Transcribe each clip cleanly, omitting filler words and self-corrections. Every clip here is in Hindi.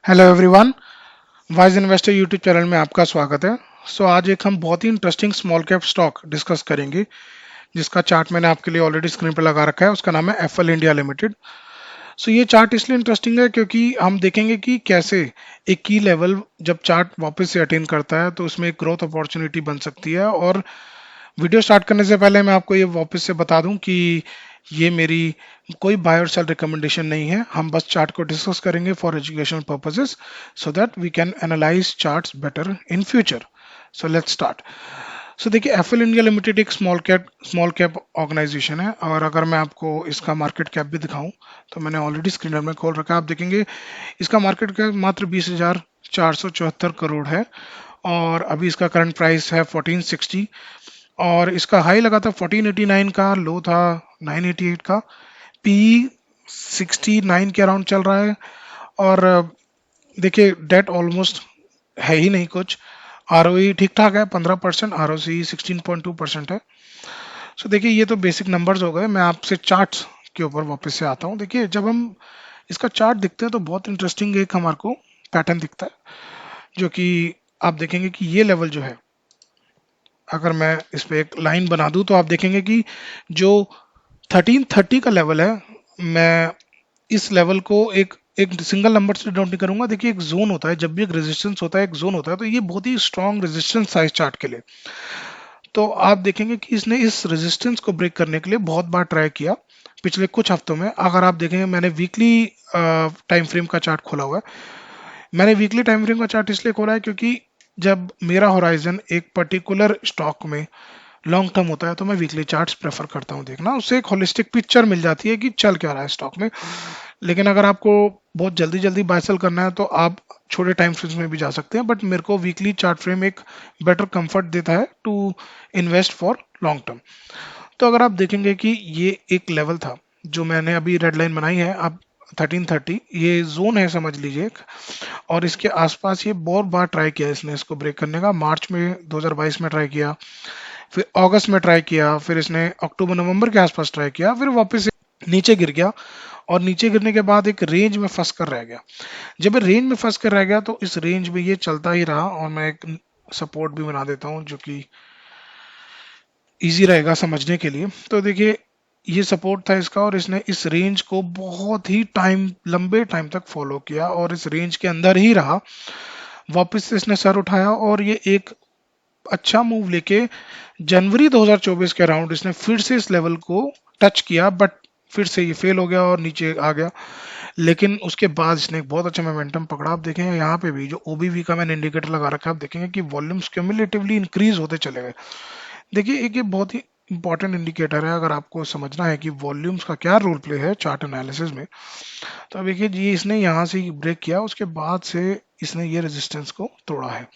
Hello everyone, wise investor YouTube channel में आपका स्वागत है। आज एक हम बहुत ही interesting small cap stock discuss करेंगे जिसका चार्ट मैंने आपके लिए ऑलरेडी स्क्रीन पर लगा रखा है। उसका नाम है एफएल इंडिया लिमिटेड। ये चार्ट इसलिए इंटरेस्टिंग है क्योंकि हम देखेंगे कि कैसे एक की लेवल जब चार्ट वापस से अटेन करता है तो उसमें एक ग्रोथ अपॉर्चुनिटी बन सकती है। और वीडियो स्टार्ट करने से पहले मैं आपको ये वापस से बता दूं कि ये मेरी कोई बाय और सेल रिकमेंडेशन नहीं है। हम बस चार्ट को डिस्कस करेंगे for educational purposes so that we can analyse charts better in future. Let's start. देखिए, एफएल इंडिया लिमिटेड एक स्मॉल कैप ऑर्गेनाइजेशन है। और अगर मैं आपको इसका मार्केट कैप भी दिखाऊं तो मैंने ऑलरेडी स्क्रीनर में खोल रखा है, आप देखेंगे इसका मार्केट कैप मात्र 20,474 करोड़ है। और अभी इसका करंट प्राइस है 1460। और इसका हाई लगा था 1489 का, लो था 988 का। पी 69 के अराउंड चल रहा है। और देखिए, डेट ऑलमोस्ट है ही नहीं कुछ। आरओई ठीक ठाक है 15%, आरओसी 16.2% है। देखिए, ये तो बेसिक नंबर्स हो गए। मैं आपसे चार्ट्स के ऊपर वापस से आता हूँ। देखिए, जब हम इसका चार्ट देखते हैं तो बहुत इंटरेस्टिंग एक हमारे को पैटर्न दिखता है, जो कि आप देखेंगे कि ये लेवल जो है, अगर मैं इस पे एक लाइन बना दूं तो आप देखेंगे कि जो 1330 का लेवल है, मैं इस लेवल को एक एक सिंगल नंबर से डिनोट नहीं करूंगा। देखिए, एक जोन होता है, जब भी एक रेजिस्टेंस होता है, एक जोन होता है, तो ये बहुत ही स्ट्रॉन्ग रेजिस्टेंस था इस चार्ट के लिए। तो आप देखेंगे कि इसने इस रेजिस्टेंस को ब्रेक करने के लिए बहुत बार ट्राई किया पिछले कुछ हफ्तों में। अगर आप देखेंगे, मैंने वीकली टाइम फ्रेम का चार्ट खोला हुआ है। मैंने वीकली टाइम फ्रेम का चार्ट इसलिए खोला है क्योंकि जब मेरा होराइजन एक पर्टिकुलर स्टॉक में लॉन्ग टर्म होता है तो मैं वीकली चार्ट्स प्रेफर करता हूँ देखना। उससे एक होलिस्टिक पिक्चर मिल जाती है कि चल क्या रहा है स्टॉक में। लेकिन अगर आपको बहुत जल्दी जल्दी बाय सेल करना है तो आप छोटे टाइम फ्रेम्स में भी जा सकते हैं, बट मेरे को वीकली चार्ट फ्रेम एक बेटर कंफर्ट देता है to invest for long term. तो अगर आप देखेंगे कि ये एक लेवल था जो मैंने अभी रेड लाइन बनाई है, आप 1330 ये जोन है समझ लीजिए एक। और इसके आसपास ये बहुत बार ट्राई किया इसने इसको ब्रेक करने का। मार्च में 2022 में ट्राई किया, फिर अगस्त में ट्राई किया, फिर इसने अक्टूबर नवंबर के आसपास ट्राई किया, फिर वापस से नीचे गिर गया। और नीचे गिरने के बाद एक रेंज में फंस कर रह गया। जब ये रेंज में फंस कर रह गया तो इस रेंज में ये चलता ही रहा। और मैं एक सपोर्ट भी बना देता हूँ जो कि इजी रहेगा समझने के लिए। तो देखिए, ये सपोर्ट था इसका, और इसने इस रेंज को बहुत ही लंबे टाइम तक फॉलो किया और इस रेंज के अंदर ही रहा। वापस से इसने सर उठाया और ये एक अच्छा मूव लेके जनवरी 2024 के अराउंड इसने फिर से इस लेवल को टच किया, बट फिर से ये फेल हो गया और नीचे आ गया। लेकिन उसके बाद इसने एक बहुत अच्छा मोमेंटम पकड़ा। आप देखेंगे यहाँ पे भी जो ओबीवी का मैंने इंडिकेटर लगा रखा है, आप देखेंगे कि वॉल्यूम्स क्यूमुलेटिवली इंक्रीज होते चले गए। देखिए, एक ये बहुत ही इंपॉर्टेंट इंडिकेटर है अगर आपको समझना है कि वॉल्यूम्स का क्या रोल प्ले है चार्ट एनालिसिस में। तो अब देखिए, ये इसने यहाँ से ब्रेक किया, उसके बाद से इसने ये रेजिस्टेंस को तोड़ा है।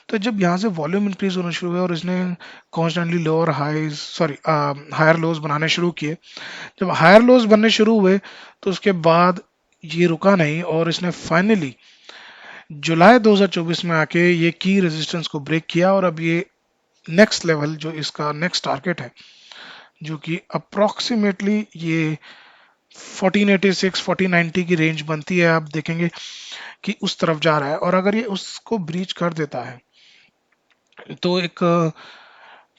तो जब यहाँ से वॉल्यूम इंक्रीज होना शुरू हुआ और इसने constantly lower highs sorry higher lows बनाने शुरू किए, जब हायर लोज बनने शुरू हुए तो उसके बाद ये रुका नहीं और इसने फाइनली जुलाई 2024 में आके ये की रेजिस्टेंस को ब्रेक किया। और अब ये नेक्स्ट लेवल जो इसका नेक्स्ट टारगेट है, जो कि अप्रोक्सीमेटली ये 1486 1490 की रेंज बनती है, आप देखेंगे कि उस तरफ जा रहा है। और अगर ये उसको ब्रीच कर देता है तो एक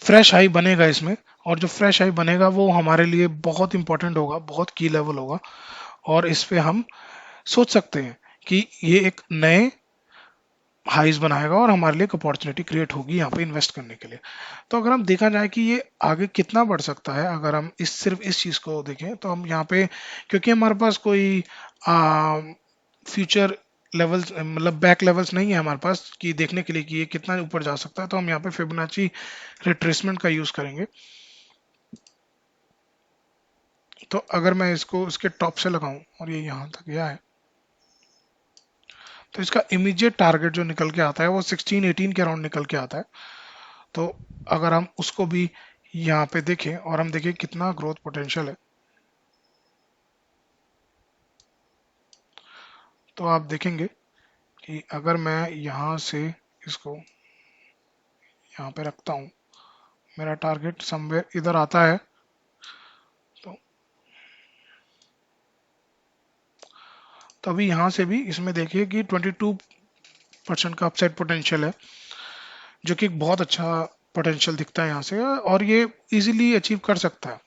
फ्रेश हाई बनेगा इसमें। और जो फ्रेश हाई बनेगा वो हमारे लिए बहुत इंपॉर्टेंट होगा, बहुत की लेवल होगा। और इस पे हम सोच सकते हैं कि ये एक नए हाइज बनाएगा और हमारे लिए एक अपॉर्चुनिटी क्रिएट होगी यहाँ पे इन्वेस्ट करने के लिए। तो अगर हम देखा जाए कि ये आगे कितना बढ़ सकता है, अगर हम सिर्फ इस चीज को देखें तो हम यहाँ पे, क्योंकि हमारे पास कोई फ्यूचर लेवल्स मतलब बैक लेवल्स नहीं है हमारे पास कि देखने के लिए कि ये कितना ऊपर जा सकता है, तो हम यहाँ पे फिबोनाची रिट्रेसमेंट का यूज करेंगे। तो अगर मैं इसको इसके टॉप से लगाऊं और ये यहाँ तक गया है, तो इसका इमीडिएट टारगेट जो निकल के आता है वो 1618 के अराउंड निकल के आता है। तो अगर हम उसको भी यहाँ पे देखें और हम देखें कितना ग्रोथ पोटेंशियल है, तो आप देखेंगे कि अगर मैं यहाँ से इसको यहाँ पे रखता हूँ, मेरा टारगेट समवेयर इधर आता है। तो तो अभी यहाँ से भी इसमें देखिए कि 22% का अपसाइड पोटेंशियल है, जो कि एक बहुत अच्छा पोटेंशियल दिखता है यहाँ से, और ये इजीली अचीव कर सकता है।